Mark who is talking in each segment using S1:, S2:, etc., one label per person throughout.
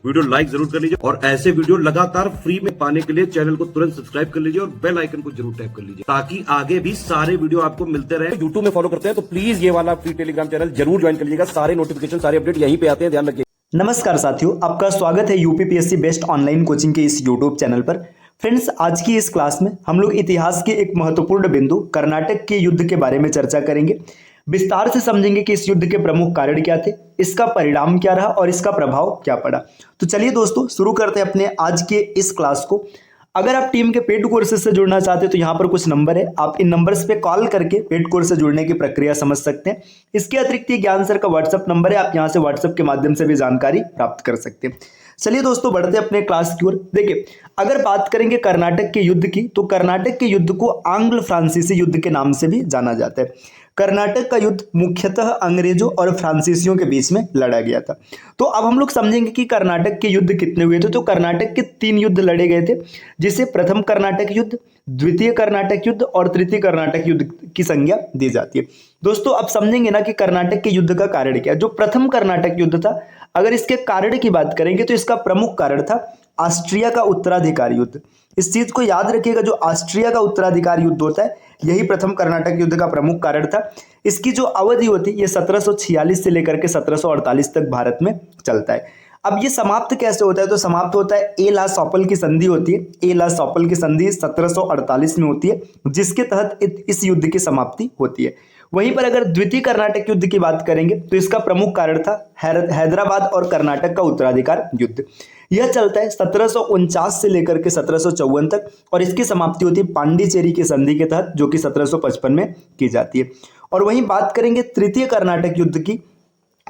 S1: Video like जरूर कर लीजिए और ऐसे वीडियो लगातार फ्री में पाने के लिए चैनल को तुरंत सब्सक्राइब कर लीजिए और बेल आइकन को जरूर टैप कर लीजिए ताकि आगे भी सारे वीडियो आपको मिलते रहे। यूट्यूब में फॉलो करते हैं तो प्लीज ये वाला फ्री टेलीग्राम चैनल जरूर ज्वाइन कर लीजिएगा। सारे नोटिफिकेशन सारे अपडेट यहीं पे आते हैं, ध्यान रखिए।
S2: नमस्कार साथियों, आपका स्वागत है यूपीपीएससी बेस्ट ऑनलाइन कोचिंग के इस यूट्यूब चैनल पर। फ्रेंड्स, आज की इस क्लास में हम लोग इतिहास के एक महत्वपूर्ण बिंदु कर्नाटक के युद्ध के बारे में चर्चा करेंगे। विस्तार से समझेंगे कि इस युद्ध के प्रमुख कारण क्या थे, इसका परिणाम क्या रहा और इसका प्रभाव क्या पड़ा। तो चलिए दोस्तों, शुरू करते हैं अपने आज के इस क्लास को। अगर आप टीम के पेड कोर्सेज से जुड़ना चाहते हैं तो यहाँ पर कुछ नंबर है, आप इन नंबर्स पे कॉल करके पेड कोर्स से जुड़ने की प्रक्रिया समझ सकते हैं। इसके अतिरिक्त ये ज्ञान सर का व्हाट्सएप नंबर है, आप यहाँ से व्हाट्सएप के माध्यम से भी जानकारी प्राप्त कर सकते हैं। चलिए दोस्तों, बढ़ते हैं अपने क्लास की ओर। देखिए, अगर बात करेंगे कर्नाटक के युद्ध की तो कर्नाटक के युद्ध को आंग्ल फ्रांसीसी युद्ध के नाम से भी जाना जाता है। कर्नाटक का युद्ध मुख्यतः अंग्रेजों और फ्रांसीसियों के बीच में लड़ा गया था। तो अब हम लोग समझेंगे कि कर्नाटक के युद्ध कितने हुए थे। तो कर्नाटक के 3 युद्ध लड़े गए थे, जिसे प्रथम कर्नाटक युद्ध, द्वितीय कर्नाटक युद्ध और तृतीय कर्नाटक युद्ध की संज्ञा दी जाती है। दोस्तों, अब समझेंगे ना कि कर्नाटक के युद्ध का कारण क्या है। जो प्रथम कर्नाटक युद्ध था, अगर इसके कारण की बात करेंगे तो इसका प्रमुख कारण था ऑस्ट्रिया का उत्तराधिकार युद्ध। इस चीज को याद रखिएगा, जो ऑस्ट्रिया का उत्तराधिकार युद्ध होता है यही प्रथम कर्नाटक युद्ध का प्रमुख कारण था। इसकी जो अवधि होती है ये 1746 से लेकर के 1748 तक भारत में चलता है। अब ये समाप्त कैसे होता है, तो समाप्त होता है ए ला सॉपल की संधि होती है। ए ला सॉपल की संधि 1748 में होती है, जिसके तहत इस युद्ध की समाप्ति होती है। वहीं पर अगर द्वितीय कर्नाटक युद्ध की बात करेंगे तो इसका प्रमुख कारण था हैदराबाद और कर्नाटक का उत्तराधिकार युद्ध। यह चलता है 1749 से लेकर के 1754 तक और इसकी समाप्ति होती है पांडिचेरी की संधि के तहत, जो कि 1755 में की जाती है। और वहीं बात करेंगे तृतीय कर्नाटक युद्ध की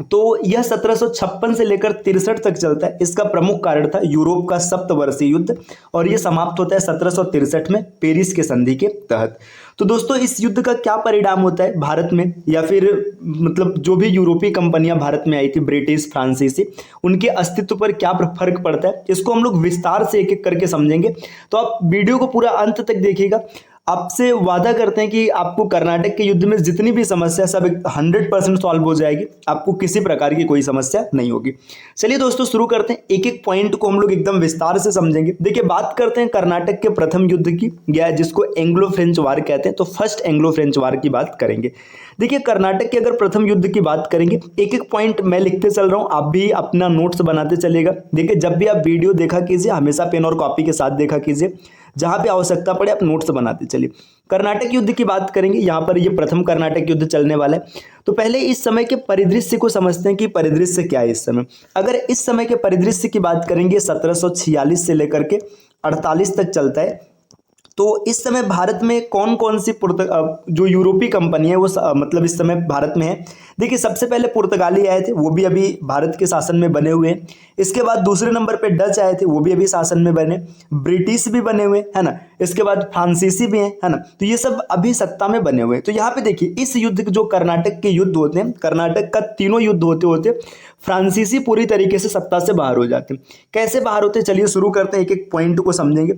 S2: तो यह 1756 से लेकर 63 तक चलता है। इसका प्रमुख कारण था यूरोप का सप्तवर्षीय युद्ध और यह समाप्त होता है 1763 में पेरिस के संधि के तहत। तो दोस्तों, इस युद्ध का क्या परिणाम होता है भारत में, या फिर मतलब जो भी यूरोपीय कंपनियां भारत में आई थी, ब्रिटिश, फ्रांसीसी, उनके अस्तित्व पर क्या फर्क पड़ता है, इसको हम लोग विस्तार से एक एक करके समझेंगे। तो आप वीडियो को पूरा अंत तक देखिएगा। आपसे वादा करते हैं कि आपको कर्नाटक के युद्ध में जितनी भी समस्या सब 100% सॉल्व हो जाएगी, आपको किसी प्रकार की कोई समस्या नहीं होगी। चलिए दोस्तों, शुरू करते हैं। एक एक पॉइंट को हम लोग एकदम विस्तार से समझेंगे। देखिए, बात करते हैं कर्नाटक के प्रथम युद्ध की, या जिसको एंग्लो फ्रेंच वार कहते हैं। तो फर्स्ट एंग्लो फ्रेंच वार की बात करेंगे। देखिए, कर्नाटक के अगर प्रथम युद्ध की बात करेंगे, एक एक पॉइंट मैं लिखते चल रहा हूं, आप भी अपना नोट्स बनाते चलेगा। देखिए, जब भी आप वीडियो देखा कीजिए हमेशा पेन और कॉपी के साथ देखा कीजिए, जहां पे आवश्यकता पड़े आप नोट्स बनाते चलिए। कर्नाटक युद्ध की बात करेंगे, यहां पर ये प्रथम कर्नाटक युद्ध चलने वाला है। तो पहले इस समय के परिदृश्य को समझते हैं कि परिदृश्य क्या है इस समय। अगर इस समय के परिदृश्य की बात करेंगे 1746 से लेकर के 48 तक चलता है। तो इस समय भारत में कौन कौन सी जो यूरोपीय कंपनी है वो मतलब इस समय भारत में है। देखिए, सबसे पहले पुर्तगाली आए थे, वो भी अभी भारत के शासन में बने हुए हैं। इसके बाद दूसरे नंबर पे डच आए थे, वो भी अभी शासन में बने। ब्रिटिश भी बने हुए है ना, इसके बाद फ्रांसीसी भी है ना। तो ये सब अभी सत्ता में बने हुए हैं। तो यहाँ पे देखिए, इस युद्ध जो कर्नाटक के युद्ध होते हैं, कर्नाटक का तीनों युद्ध होते होते फ्रांसीसी पूरी तरीके से सत्ता से बाहर हो जाते हैं। कैसे बाहर होते हैं, चलिए शुरू करते हैं, एक एक पॉइंट को समझेंगे।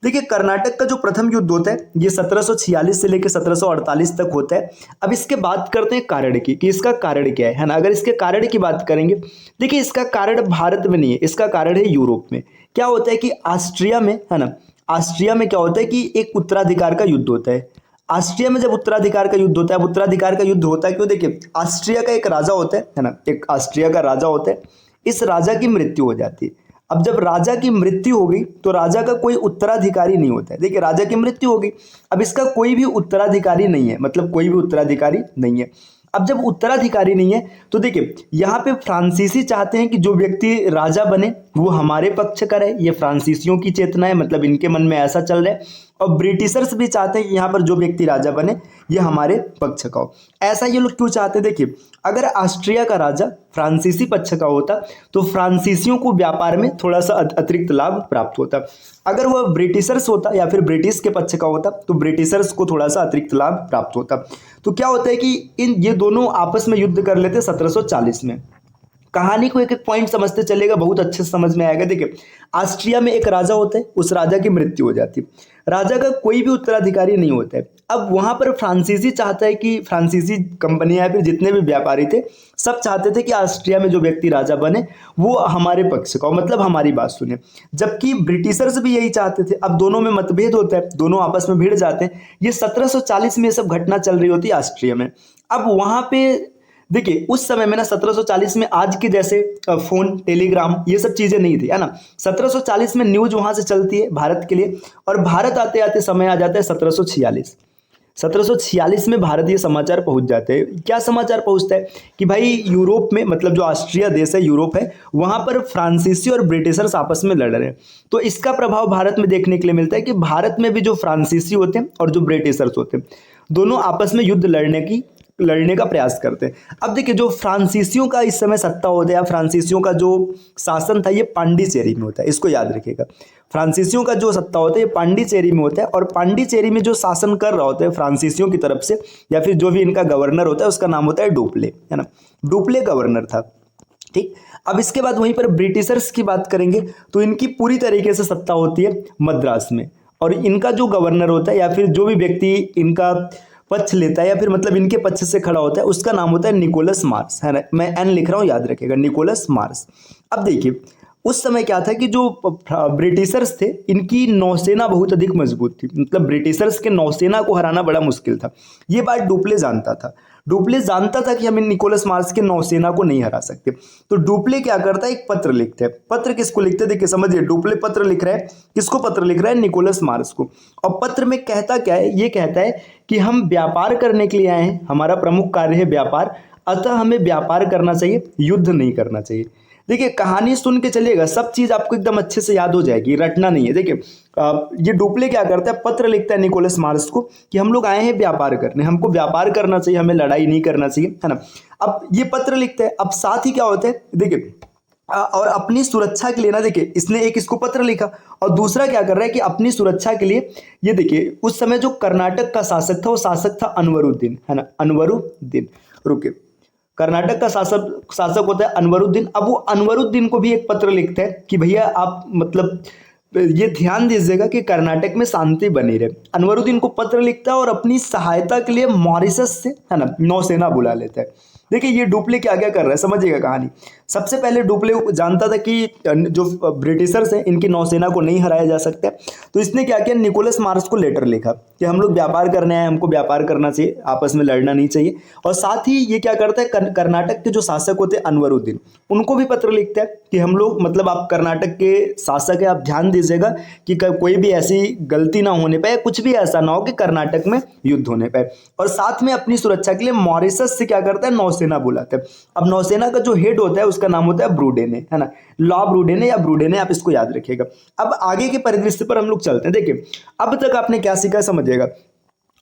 S2: देखिए, कर्नाटक का जो प्रथम युद्ध होता है ये 1746 से लेकर 1748 तक होता है। अब इसके बात करते हैं कारण की, कि इसका कारण क्या है ना। अगर इसके कारण की बात करेंगे, देखिए इसका कारण भारत में नहीं है, इसका कारण है यूरोप में। क्या होता है कि ऑस्ट्रिया में, है ना, ऑस्ट्रिया में क्या होता है कि एक उत्तराधिकार का युद्ध होता है। ऑस्ट्रिया में जब उत्तराधिकार का युद्ध होता है, उत्तराधिकार का युद्ध होता है क्यों, देखिए ऑस्ट्रिया का एक राजा होता है ना, एक ऑस्ट्रिया का राजा होता है। इस राजा की मृत्यु हो जाती है। अब जब राजा की मृत्यु हो गई तो राजा का कोई उत्तराधिकारी नहीं होता है। देखिए, राजा की मृत्यु हो गई, अब इसका कोई भी उत्तराधिकारी नहीं है, मतलब कोई भी उत्तराधिकारी नहीं है। अब जब उत्तराधिकारी नहीं है तो देखिए, यहाँ पे फ्रांसीसी चाहते हैं कि जो व्यक्ति राजा बने वो हमारे पक्ष का रहे। ये फ्रांसीसियों की चेतना है, मतलब इनके मन में ऐसा चल रहा है। और ब्रिटिशर्स भी चाहते हैं कि यहाँ पर जो व्यक्ति राजा बने ये हमारे पक्ष का हो। ऐसा ये लोग क्यों चाहते हैं, देखिए अगर ऑस्ट्रिया का राजा फ्रांसीसी पक्ष का होता तो फ्रांसीसियों को व्यापार में थोड़ा सा अतिरिक्त लाभ प्राप्त होता। अगर वह ब्रिटिशर्स होता या फिर ब्रिटिश के पक्ष का होता तो ब्रिटिशर्स को थोड़ा सा अतिरिक्त लाभ प्राप्त होता। तो क्या होता है कि ये दोनों आपस में युद्ध कर लेते 1740 में। कहानी को एक एक पॉइंट समझते चलेगा, बहुत अच्छे से समझ में आएगा। देखिए, ऑस्ट्रिया में एक राजा होता है, उस राजा की मृत्यु हो जाती है। राजा का कोई भी उत्तराधिकारी नहीं होता है। अब वहां पर फ्रांसीसी चाहता है कि फ्रांसीसी कंपनियां या फिर जितने भी व्यापारी थे सब चाहते थे कि ऑस्ट्रिया में जो व्यक्ति राजा बने वो हमारे पक्ष का हो, मतलब हमारी बात सुने, जबकि ब्रिटिशर्स भी यही चाहते थे। अब दोनों में मतभेद होता है, दोनों आपस में भिड़ जाते हैं। ये 1740 में ये सब घटना चल रही होती है ऑस्ट्रिया में। अब वहां पे देखिए उस समय में ना 1740 में आज के जैसे फोन टेलीग्राम ये सब चीजें नहीं थी, है ना। 1740 में न्यूज वहां से चलती है भारत के लिए, और भारत आते आते समय आ जाता है 1746। 1746 में भारतीय समाचार पहुंच जाते हैं। क्या समाचार पहुंचता है कि भाई यूरोप में, मतलब जो ऑस्ट्रिया देश है यूरोप है, वहां पर फ्रांसीसी और ब्रिटिशर्स आपस में लड़ रहे हैं। तो इसका प्रभाव भारत में देखने के लिए मिलता है कि भारत में भी जो फ्रांसीसी होते हैं और जो ब्रिटिशर्स होते हैं दोनों आपस में युद्ध लड़ने का प्रयास करते हैं। अब देखिए जो फ्रांसीसियों का इस समय सत्ता होता है या फ्रांसीसियों का जो शासन था ये पांडिचेरी में होता है, इसको याद रखिएगा। फ्रांसीसियों का जो सत्ता होता है ये पांडिचेरी में होता है, और पांडिचेरी में जो शासन कर रहा होता है फ्रांसीसियों की तरफ से या फिर जो भी इनका गवर्नर होता है उसका नाम होता है डुप्ले, है ना। डुप्ले गवर्नर था, ठीक। अब इसके बाद वहीं पर ब्रिटिशर्स की बात करेंगे तो इनकी पूरी तरीके से सत्ता होती है मद्रास में, और इनका जो गवर्नर होता है या फिर जो भी व्यक्ति इनका पक्ष लेता है या फिर मतलब इनके पक्ष से खड़ा होता है उसका नाम होता है निकोलस मार्स, है ना। मैं एन लिख रहा हूं, याद रखिएगा, निकोलस मार्स। अब देखिए उस समय क्या था कि जो ब्रिटिशर्स थे इनकी नौसेना बहुत अधिक मजबूत थी, मतलब ब्रिटिशर्स के नौसेना को हराना बड़ा मुश्किल था। ये बात डुप्ले जानता था। डुप्ले जानता था कि हम इन निकोलस मार्स के नौसेना को नहीं हरा सकते। तो डुप्ले क्या करता है, एक पत्र लिखता है। पत्र किसको लिखते हैं, देखिए समझिए, डुप्ले पत्र लिख रहा है, किसको पत्र लिख रहा है, निकोलस मार्स को। और पत्र में कहता क्या है, ये कहता है कि हम व्यापार करने के लिए आए हैं, हमारा प्रमुख कार्य है व्यापार, अतः हमें व्यापार करना चाहिए, युद्ध नहीं करना चाहिए। देखिए कहानी सुन के चलिएगा, सब चीज आपको एकदम अच्छे से याद हो जाएगी, रटना नहीं है। देखिए ये डुप्ले क्या करता है, पत्र लिखता है निकोलस मार्स को कि हम लोग आए हैं व्यापार करने, हमको व्यापार करना चाहिए, हमें लड़ाई नहीं करना चाहिए, है ना। अब ये पत्र लिखता है। अब साथ ही क्या होता है, देखिए और अपनी सुरक्षा के लिए ना, देखिए इसने एक इसको पत्र लिखा और दूसरा क्या कर रहा है कि अपनी सुरक्षा के लिए, ये देखिए उस समय जो कर्नाटक का शासक था वो शासक था अनवरुद्दीन, है ना, अनवरुद्दीन। रुके, कर्नाटक का शासक होता है अनवरुद्दीन। अब वो अनवरुद्दीन को भी एक पत्र लिखता है कि भैया आप मतलब ये ध्यान दीजिएगा कि कर्नाटक में शांति बनी रहे। अनवरुद्दीन को पत्र लिखता है और अपनी सहायता के लिए मॉरिशस से, है ना, नौसेना बुला लेता है। देखिए ये डुप्ले क्या क्या कर रहा है, समझिएगा कहानी। सबसे पहले डुप्ले जानता था कि जो ब्रिटिशर्स हैं इनकी नौसेना को नहीं हराया जा सकता, तो इसने क्या किया, निकोलस मार्स को लेटर लिखा कि हम लोग व्यापार करने आए, हमको व्यापार करना चाहिए, आपस में लड़ना नहीं चाहिए। और साथ ही ये क्या करता है, कर्नाटक के जो शासक होते हैं अनवरुद्दीन, उनको भी पत्र लिखता है कि हम लोग, मतलब आप कर्नाटक के शासक है, आप ध्यान दीजिएगा कि कोई भी ऐसी गलती ना होने पाए, कुछ भी ऐसा ना हो कि कर्नाटक में युद्ध होने पाए। और साथ में अपनी सुरक्षा के लिए मॉरिशस से क्या करता है, नौसेना बुलाता है। अब नौसेना का जो हेड होता है उसका नाम होता है ब्रूडेने, है ना, लॉ ब्रूडेने या ब्रूडेने, आप इसको याद रखिएगा। अब आगे के परिदृश्य पर हम लोग चलते हैं। देखिए अब तक आपने क्या सीखा समझिएगा।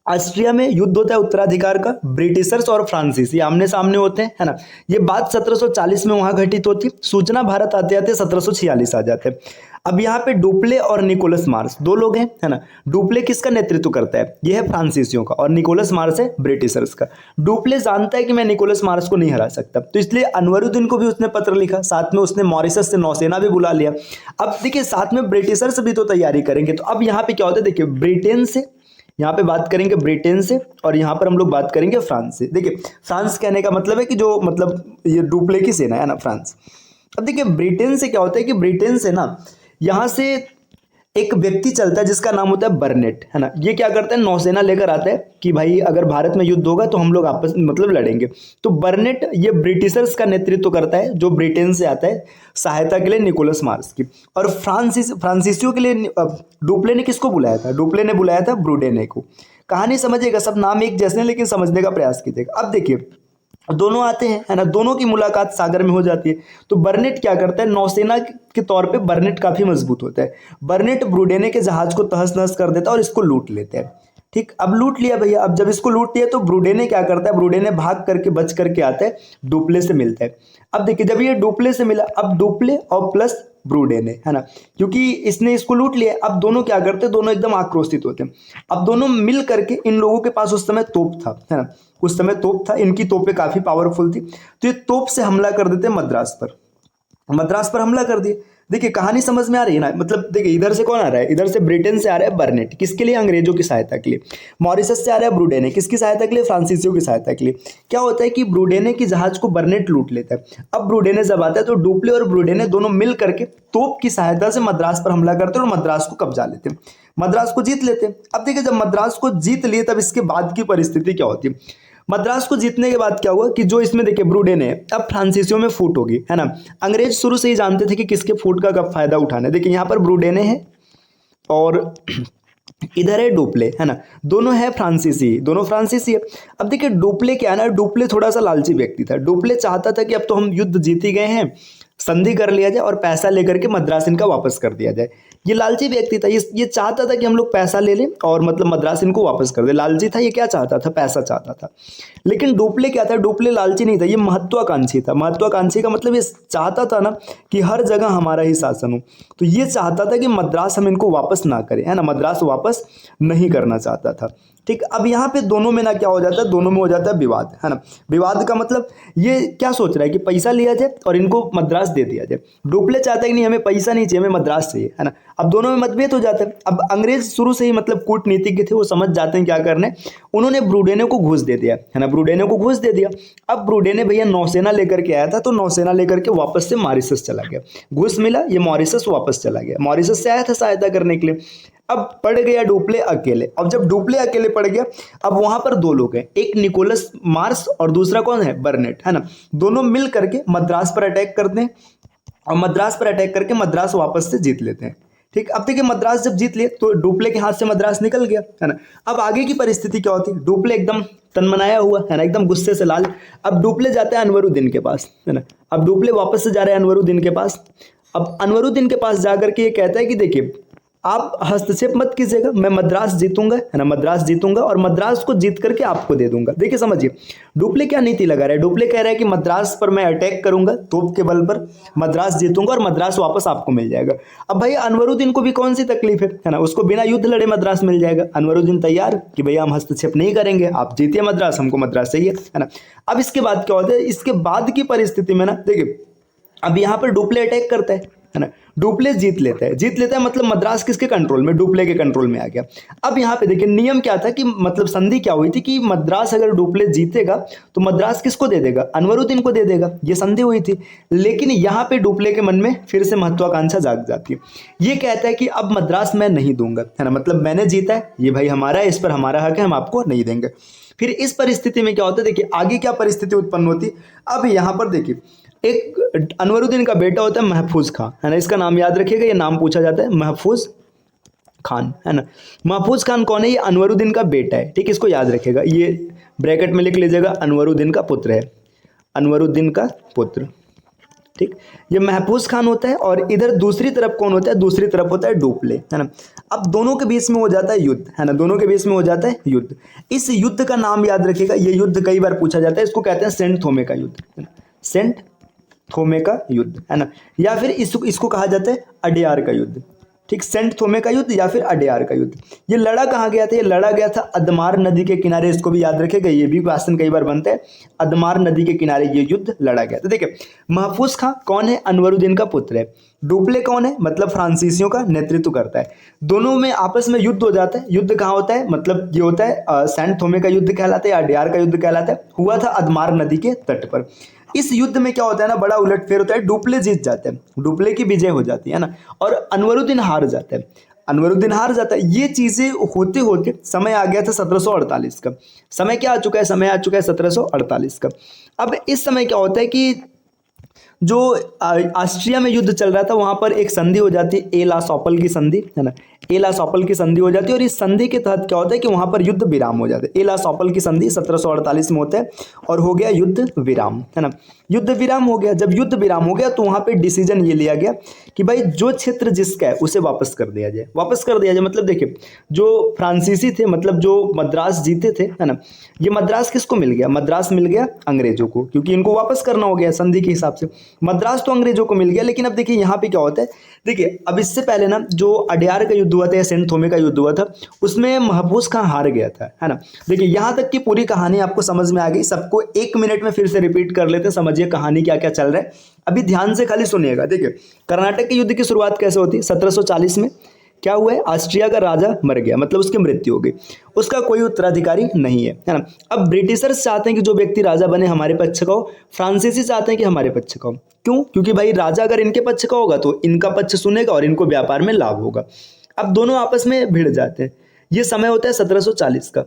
S2: ऑस्ट्रिया में युद्ध होता है उत्तराधिकार का, ब्रिटिशर्स और फ्रांसीसी आमने सामने होते हैं, है ना। ये बात 1740 में वहां घटित होती, सूचना भारत आते आते 1746 आ जाते हैं। अब यहाँ पे डुप्ले और निकोलस मार्स दो लोग हैं, है ना। डुप्ले किसका नेतृत्व करता है, ये है फ्रांसीसियों का, और निकोलस मार्स है ब्रिटिशर्स का। डुप्ले जानता है कि मैं निकोलस मार्स को नहीं हरा सकता, तो इसलिए अनवरुद्दीन को भी उसने पत्र लिखा, साथ में उसने मॉरिशस से नौसेना भी बुला लिया। अब देखिए साथ में ब्रिटिशर्स भी तो तैयारी करेंगे। तो अब यहाँ पे क्या होता है, देखिए ब्रिटेन से, यहाँ पे बात करेंगे ब्रिटेन से, और यहाँ पर हम लोग बात करेंगे फ्रांस से। देखिए फ्रांस कहने का मतलब है कि जो, मतलब ये डुप्ले की सेना है ना, फ्रांस। अब देखिए ब्रिटेन से क्या होता है कि ब्रिटेन से ना यहाँ से एक व्यक्ति चलता है जिसका नाम होता है बर्नेट, है ना। ये क्या करता है, नौसेना लेकर आता है कि भाई अगर भारत में युद्ध होगा तो हम लोग आपस मतलब लड़ेंगे। तो बर्नेट ये ब्रिटिशर्स का नेतृत्व करता है, जो ब्रिटेन से आता है सहायता के लिए निकोलस मार्स की। और फ्रांसीसियों के लिए डुप्ले ने किसको बुलाया था, डुप्ले ने बुलाया था ब्रूडेने को। कहानी समझिएगा, सब नाम एक जैसे हैं लेकिन समझने का प्रयास कीजिएगा। अब देखिए दोनों आते हैं, है ना, दोनों की मुलाकात सागर में हो जाती है। तो बर्नेट क्या करता है, नौसेना के तौर पे बर्नेट काफी मजबूत होता है। बर्नेट ब्रूडेने के जहाज को तहस नहस कर देता है और इसको लूट लेते हैं। ठीक, अब लूट लिया भैया। अब जब इसको लूट लिया तो ब्रूडेने क्या करता है, ब्रूडेने भाग करके बच करके आता है, डुप्ले से मिलता है। अब देखिए जब ये डुप्ले से मिला, अब डुप्ले और प्लस ब्रूडेने, है ना, क्योंकि इसने इसको लूट लिया। अब दोनों क्या करते हैं, दोनों एकदम आक्रोशित होते हैं। अब दोनों मिल करके, इन लोगों के पास उस समय तोप था, है ना, उस समय तोप था, इनकी तोपें काफी पावरफुल थी। तो ये तोप से हमला कर देते हैं मद्रास पर, मद्रास पर हमला कर दिए। देखिए कहानी समझ में आ रही है ना, मतलब देखिए इधर से कौन आ रहा है, इधर से ब्रिटेन से आ रहा है बर्नेट, किसके लिए, अंग्रेजों की सहायता के लिए। मॉरिशस से आ रहा है ब्रूडेने, किसकी सहायता के लिए, फ्रांसीसियों की सहायता के लिए। क्या होता है कि ब्रूडेने की जहाज को बर्नेट लूट लेता है। अब ब्रूडेने जब आता है तो डुप्ले और ब्रूडेने दोनों मिल करके तोप की सहायता से मद्रास पर हमला करते हैं और मद्रास को कब्जा लेते हैं, मद्रास को जीत लेते हैं। अब देखिए जब मद्रास को जीत लिए तब इसके बाद की परिस्थिति क्या होती है। मद्रास को जीतने के बाद क्या हुआ कि जो इसमें देखिए ब्रूडेन है, अब फ्रांसीसियों में फूट होगी, है ना। अंग्रेज शुरू से ही जानते थे कि किसके फूट का कब फायदा उठाना है। देखिए यहाँ पर ब्रूडेने है और इधर है डुप्ले, है ना, दोनों है फ्रांसीसी, दोनों फ्रांसीसी है। अब देखिए डुप्ले क्या है ना, डुप्ले थोड़ा सा लालची व्यक्ति था। डुप्ले चाहता था कि अब तो हम युद्ध जीत ही गए हैं, संधि कर लिया जाए और पैसा लेकर के मद्रास इनका वापस कर दिया जाए। ये लालची व्यक्ति था, ये चाहता था कि हम लोग पैसा ले लें और मतलब मद्रास इनको वापस कर दे। लालची था, ये क्या चाहता था, पैसा चाहता था। लेकिन डुप्ले क्या था, डुप्ले लालची नहीं था, ये महत्वाकांक्षी था। महत्वाकांक्षी का मतलब ये चाहता था ना कि हर जगह हमारा ही शासन हो। तो ये चाहता था कि मद्रास हम इनको वापस ना करें, है ना, मद्रास वापस नहीं करना चाहता था। ठीक, अब यहाँ पे दोनों में ना क्या हो जाता है, दोनों में हो जाता है विवाद, है ना। विवाद का मतलब ये क्या सोच रहा है कि पैसा लिया जाए और इनको मद्रास दे दिया जाए। डुप्ले चाहता है कि नहीं हमें पैसा नहीं चाहिए, हमें मद्रास चाहिए, है ना। अब दोनों में मतभेद हो जाता है। अब अंग्रेज शुरू से ही मतलब कूटनीतिज्ञ थे, वो समझ जाते हैं क्या करने। उन्होंने ब्रूडेने को घूस दे दिया, है ना, ब्रूडेने को घूस दे दिया। अब ब्रूडेने भैया नौसेना लेकर के आया था, तो नौसेना लेकर के वापस से मॉरिशस चला गया। घूस मिला, ये मॉरिशस वापस चला गया। मॉरिशस से आया था सहायता करने के लिए। अब पड़ गया डुप्ले अकेले। अब जब डुप्ले अकेले पड़ गया, अब वहां पर दो लोग हैं, एक निकोलस मार्स और दूसरा कौन है, बर्नेट, है ना। दोनों मिल करके मद्रास पर अटैक करते हैं और मद्रास पर अटैक करके मद्रास वापस से जीत लेते हैं। ठीक, अब देखिए मद्रास जब जीत लिए तो डुप्ले के हाथ से मद्रास निकल गया, है ना। अब आगे की परिस्थिति क्या होती है, डुप्ले एकदम तनमनाया हुआ है ना, एकदम गुस्से से लाल। अब डुप्ले जाता है अनवरुद्दीन के पास, है ना। अब डुप्ले वापस से जा रहे हैं अनवरुद्दीन के पास। अब अनवरुद्दीन के पास जाकर के ये कहता है कि देखिए आप हस्तक्षेप मत कीजिएगा, मैं मद्रास जीतूंगा, है ना, मद्रास जीतूंगा और मद्रास को जीत करके आपको दे दूंगा। देखिए समझिए डुप्ले क्या नीति लगा रहा है। डुप्ले कह रहा है कि मद्रास पर मैं अटैक करूंगा, तोप के बल पर मद्रास जीतूंगा और मद्रास वापस आपको मिल जाएगा। अब भाई अनवरुद्दीन को भी कौन सी तकलीफ है ना, उसको बिना युद्ध लड़े मद्रास मिल जाएगा। अनवरुद्दीन तैयार कि भैया हम हस्तक्षेप नहीं करेंगे, आप जीतिए मद्रास, हमको मद्रास चाहिए, है ना। अब इसके बाद क्या होता है, इसके बाद की परिस्थिति में ना देखिए अब यहाँ पर डुप्ले अटैक करता है ना, डुप्ले जीत लेता है मतलब मद्रास किसके कंट्रोल में, डुप्ले के कंट्रोल में आ गया। अब यहाँ पे देखिए नियम क्या था कि मतलब संधि क्या हुई थी कि मद्रास अगर डुप्ले जीतेगा तो मद्रास किसको दे देगा, अनवरुद्दीन को दे देगा, ये संधि हुई थी। लेकिन यहाँ पे डुप्ले के मन में फिर से महत्वाकांक्षा जाग जाती है। ये कहता है कि अब मद्रास मैं नहीं दूंगा, है ना, मतलब मैंने जीता है, ये भाई हमारा है, इस पर हमारा हक है, हम आपको नहीं देंगे। फिर इस परिस्थिति में क्या होता है, देखिए आगे क्या परिस्थिति उत्पन्न होती। अब यहाँ पर देखिए एक अनवरुद्दीन का बेटा होता है महफूज खां, है ना, इसका नाम याद रखिएगा, ये नाम पूछा जाता है महफूज खान, है ना। महफूज खान कौन है, ये अनवरुद्दीन का बेटा है। ठीक, इसको याद रखिएगा, ये ब्रैकेट में लिख लीजिएगा, अनवरुद्दीन का पुत्र है, अनवरुद्दीन का पुत्र। ठीक, ये महफूज खान होता है और इधर दूसरी तरफ कौन होता है, दूसरी तरफ होता है डुप्ले, है ना। अब दोनों के बीच में हो जाता है युद्ध, है ना, दोनों के बीच में हो जाता है युद्ध। इस युद्ध का नाम याद रखिएगा, ये युद्ध कई बार पूछा जाता है, इसको कहते हैं सेंट थोमे का युद्ध, है ना, सेंट थोमे का युद्ध, है ना, या फिर इसको कहा जाता है अडयार का युद्ध। ठीक, सेंट थोमे का युद्ध या फिर अडयार का युद्ध। ये लड़ा कहाँ गया था, ये लड़ा गया था अदमार नदी के किनारे, इसको भी याद रखेगा, ये भी क्वेश्चन कई बार बनता है। अदमार नदी के किनारे ये युद्ध लड़ा गया था। देखिए महफूज खां कौन है, अनवरुद्दीन का पुत्र है। डुप्ले कौन है, मतलब फ्रांसीसियों का नेतृत्व करता है। दोनों में आपस में युद्ध हो जाता है। युद्ध कहाँ होता है, मतलब ये होता है सेंट थोमे का युद्ध कहलाता है, अडयार का युद्ध कहलाता है, हुआ था अदमार नदी के तट पर। इस युद्ध में क्या होता है ना, बड़ा उलटफेर होता है, डुप्ले जीत जाते हैं, डुप्ले की विजय हो जाती है ना, और अनवरुद्दीन हार जाता है, अनवरुद्दीन हार जाता है। ये चीजें होते होते समय आ गया था 1748 का। समय क्या आ चुका है, समय आ चुका है 1748 का। अब इस समय क्या होता है कि जो ऑस्ट्रिया में युद्ध चल रहा था वहां पर एक संधि हो जाती है, ए ला सॉपल की संधि, है ना, ए ला सॉपल की संधि हो जाती है। और इस संधि के तहत क्या होता है कि वहां पर युद्ध विराम हो जाता है। ए ला सॉपल की संधि 1748 में होता है और हो गया युद्ध विराम, है ना, युद्ध विराम हो गया। जब युद्ध विराम हो गया तो वहां पे डिसीजन ये लिया गया कि भाई जो क्षेत्र जिसका है उसे वापस कर दिया जाए, वापस कर दिया जाए। मतलब देखिए जो फ्रांसीसी थे, मतलब जो मद्रास जीते थे, है ना, ये मद्रास किसको मिल गया, मद्रास मिल गया अंग्रेजों को, क्योंकि इनको वापस करना हो गया संधि के हिसाब से। मद्रास तो अंग्रेजों को मिल गया। लेकिन अब देखिए यहाँ पे क्या होता है, देखिए अब इससे पहले ना जो अडयार का युद्ध हुआ था या सेंट थोमे का युद्ध हुआ था उसमें महफूज खां हार गया था, है ना। देखिए यहाँ तक की पूरी कहानी आपको समझ में आ गई। सबको 1 मिनट में फिर से रिपीट कर लेते हैं, समझिए कहानी क्या क्या चल रहा है। अभी ध्यान से खाली सुनिएगा। देखिए कर्नाटक के युद्ध की शुरुआत कैसे होती है, 1740 में क्या हुआ है, ऑस्ट्रिया का राजा मर गया, मतलब उसकी मृत्यु हो गई, उसका कोई उत्तराधिकारी नहीं है ना। अब ब्रिटिशर्स चाहते हैं कि जो व्यक्ति राजा बने हमारे पक्ष का हो, फ्रांसीसी चाहते हैं कि हमारे पक्ष का हो। क्यों? क्योंकि भाई राजा अगर इनके पक्ष का होगा तो इनका पक्ष सुनेगा और इनको व्यापार में लाभ होगा। अब दोनों आपस में भिड़ जाते हैं। ये समय होता है 1740 का।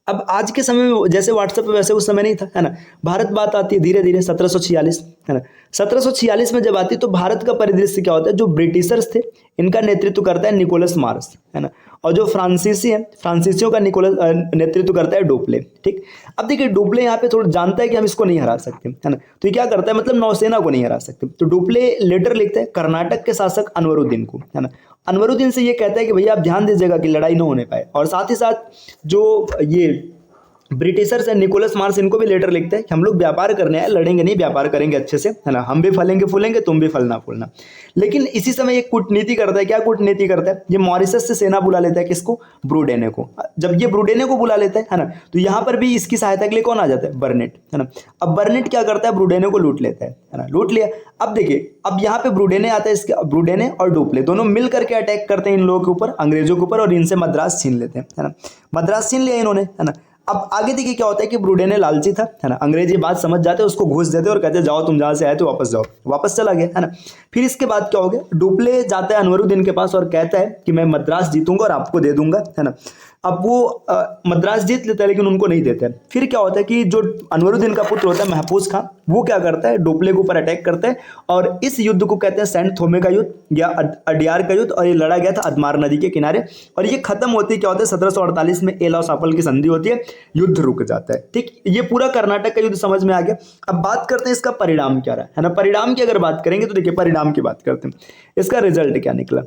S2: अब आज के समय में जैसे व्हाट्सएप पे वैसे उस समय नहीं था, है ना। भारत बात आती है धीरे धीरे 1746, है ना। 1746 में जब आती है तो भारत का परिदृश्य क्या होता है, जो ब्रिटिशर्स थे इनका नेतृत्व करता है निकोलस मार्स, है ना, और जो फ्रांसीसी है फ्रांसीसियों का नेतृत्व करता है डुप्ले। ठीक, अब देखिए डुप्ले यहाँ पे थोड़ा जानता है कि हम इसको नहीं हरा सकते, है ना, तो ये क्या करता है, मतलब नौसेना को नहीं हरा सकते, तो डुप्ले लेटर लिखता है कर्नाटक के शासक अनवरुद्दीन को, है ना। अनवरुद्दीन से ये कहता है कि भैया आप ध्यान दीजिएगा कि लड़ाई न होने पाए, और साथ ही साथ जो ये ब्रिटिशर्स है निकोलस मार्स इनको भी लेटर लिखते हैं कि हम लोग व्यापार करने आए, लड़ेंगे नहीं, व्यापार करेंगे अच्छे से, है ना, हम भी फलेंगे फूलेंगे, तुम भी फलना फूलना। लेकिन इसी समय एक कूटनीति करता है। क्या कूटनीति करता है, ये मॉरिशस से सेना बुला लेता है, किसको, ब्रूडेने को। जब ये ब्रूडेने को बुला लेता है ना, तो यहाँ पर भी इसकी सहायता के लिए कौन आ जाता है, बर्नेट, है ना। अब बर्नेट क्या करता है, ब्रूडेने को लूट लेता है ना, लूट लिया। अब देखिए अब यहाँ पे ब्रूडेने आता है, इसके ब्रूडेने और डुप्ले दोनों मिल करके अटैक करते हैं इन लोगों के ऊपर, अंग्रेजों के ऊपर, और इनसे मद्रास छीन लेते हैं, है ना, मद्रास छीन लिया इन्होंने, है ना। अब आगे देखिए क्या होता है कि ब्रूडेने लालची था, है ना, अंग्रेज ये बात समझ जाते हैं, उसको घूस देते और कहते जाओ तुम जहां से आए तो वापस जाओ, वापस चला गया, है ना। फिर इसके बाद क्या हो गया, डुप्ले जाता है अनवरुद्दीन के पास और कहता है कि मैं मद्रास जीतूंगा और आपको दे दूंगा, है ना। अब वो मद्रास जीत लेता है लेकिन उनको नहीं देते हैं। फिर क्या होता है कि जो अनवरुद्दीन का पुत्र होता है महफूज खां, वो क्या करता है, डुप्ले के ऊपर अटैक करता है, और इस युद्ध को कहते हैं सेंट थोमे का युद्ध या अडियार का युद्ध, और ये लड़ा गया था अदमार नदी के किनारे, और ये खत्म होती है क्या होता है 1748 में एलॉस-आपल की संधि होती है, युद्ध रुक जाता है। ठीक, ये पूरा कर्नाटक का युद्ध समझ में आ गया। अब बात करते हैं इसका परिणाम क्या रहा, है ना। परिणाम की अगर बात करेंगे तो देखिए परिणाम की बात करते हैं, इसका रिजल्ट क्या निकला।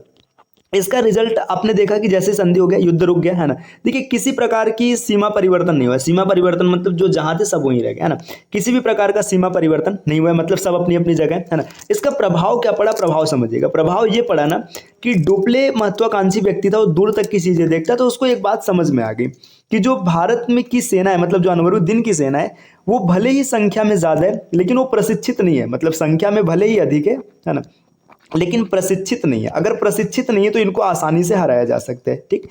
S2: इसका रिजल्ट आपने देखा कि जैसे संधि हो गया, युद्ध रुक गया, है ना। देखिए किसी प्रकार की सीमा परिवर्तन नहीं हुआ। सीमा परिवर्तन मतलब जो जहां थे सब वहीं रह गए, है ना। किसी भी प्रकार का सीमा परिवर्तन नहीं हुआ, मतलब सब अपनी अपनी जगह, है ना। इसका प्रभाव क्या पड़ा, प्रभाव समझिएगा। प्रभाव ये पड़ा ना कि डुप्ले महत्वाकांक्षी व्यक्ति था, वो दूर तक की चीजें देखता, तो उसको एक बात समझ में आ गई कि जो भारत में की सेना है, मतलब जो अनवरुद्दीन की सेना है, वो भले ही संख्या में ज्यादा है लेकिन वो प्रशिक्षित नहीं है, मतलब संख्या में भले ही अधिक है ना, लेकिन प्रशिक्षित नहीं है। अगर प्रशिक्षित नहीं है तो इनको आसानी से हराया जा सकता है। ठीक,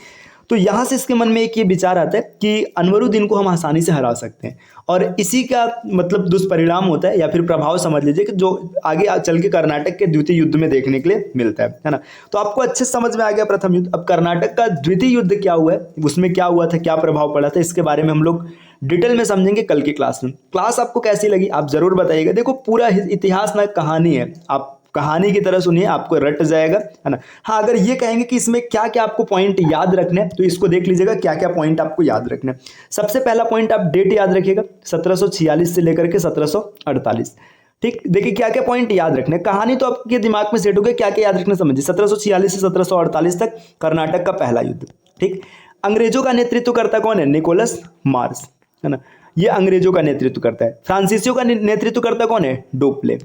S2: तो यहाँ से इसके मन में एक ये विचार आता है कि अनवरुद्दीन को हम आसानी से हरा सकते हैं, और इसी का मतलब दुष्परिणाम होता है या फिर प्रभाव समझ लीजिए कि जो आगे चल के कर्नाटक के द्वितीय युद्ध में देखने के लिए मिलता है ना। तो आपको अच्छे से समझ में आ गया प्रथम युद्ध। अब कर्नाटक का द्वितीय युद्ध क्या हुआ है, उसमें क्या हुआ था, क्या प्रभाव पड़ा था, इसके बारे में हम लोग डिटेल में समझेंगे कल की क्लास में। क्लास आपको कैसी लगी आप जरूर बताइएगा। देखो पूरा इतिहास ना कहानी है, आप कहानी की तरह सुनिए, आपको रट जाएगा, है ना। हाँ, अगर ये कहेंगे कि इसमें क्या क्या आपको पॉइंट याद रखने हैं तो इसको देख लीजिएगा क्या क्या पॉइंट आपको याद रखने हैं। सबसे पहला पॉइंट आप डेट याद रखिएगा 1746 से लेकर के 1748। ठीक, देखिए क्या क्या पॉइंट याद रखने। कहानी तो आपके दिमाग में सेट हो गया, क्या क्या याद रखना समझिए। 1746 से 1748 तक कर्नाटक का पहला युद्ध। ठीक, अंग्रेजों का नेतृत्व करता कौन है, निकोलस मार्स, है ना, ये अंग्रेजों का नेतृत्व करता है। फ्रांसीसियों का नेतृत्व करता कौन है, डुप्ले।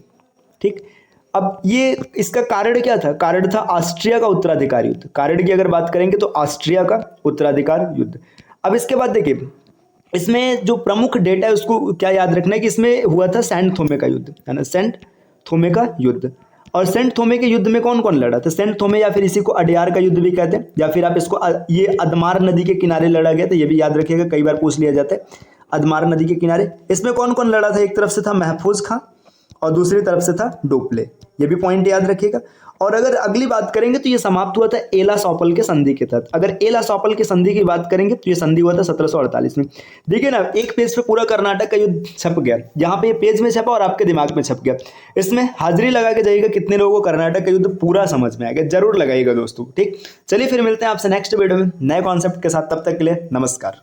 S2: ठीक, अब ये इसका कारण क्या था, कारण था ऑस्ट्रिया का उत्तराधिकार युद्ध। कारण की अगर बात करेंगे तो ऑस्ट्रिया का उत्तराधिकार युद्ध। अब इसके बाद देखिए इसमें जो प्रमुख डेटा है उसको क्या याद रखना है कि इसमें हुआ था सेंट थोमे का युद्ध, है ना, सेंट थोमे का युद्ध। और सेंट थोमे के युद्ध में कौन कौन लड़ा था, सेंट थोमे या फिर इसी को अडियार का युद्ध भी कहते हैं, या फिर आप इसको ये अदमार नदी के किनारे लड़ा गया था, ये भी याद रखिएगा, कई बार पूछ लिया जाता है। अदमार नदी के किनारे इसमें कौन कौन लड़ा था, एक तरफ से था महफूज खां और दूसरी तरफ से था डुप्ले, ये भी पॉइंट याद रखिएगा। और अगर अगली बात करेंगे तो ये समाप्त हुआ था एला-सॉपल के संधि के तहत। अगर एला-सॉपल की संधि की बात करेंगे तो ये संधि हुआ था 1748 में। देखिए ना, एक पेज पे पूरा कर्नाटक का युद्ध छप गया, यहाँ पे ये पेज में छपा और आपके दिमाग में छप गया। इसमें हाजिरी लगा के जाइएगा कितने लोगों को कर्नाटक का युद्ध पूरा समझ में आएगा, जरूर लगाइएगा दोस्तों। ठीक, चलिए फिर मिलते हैं आपसे नेक्स्ट वीडियो में नए कॉन्सेप्ट के साथ, तब तक के लिए नमस्कार।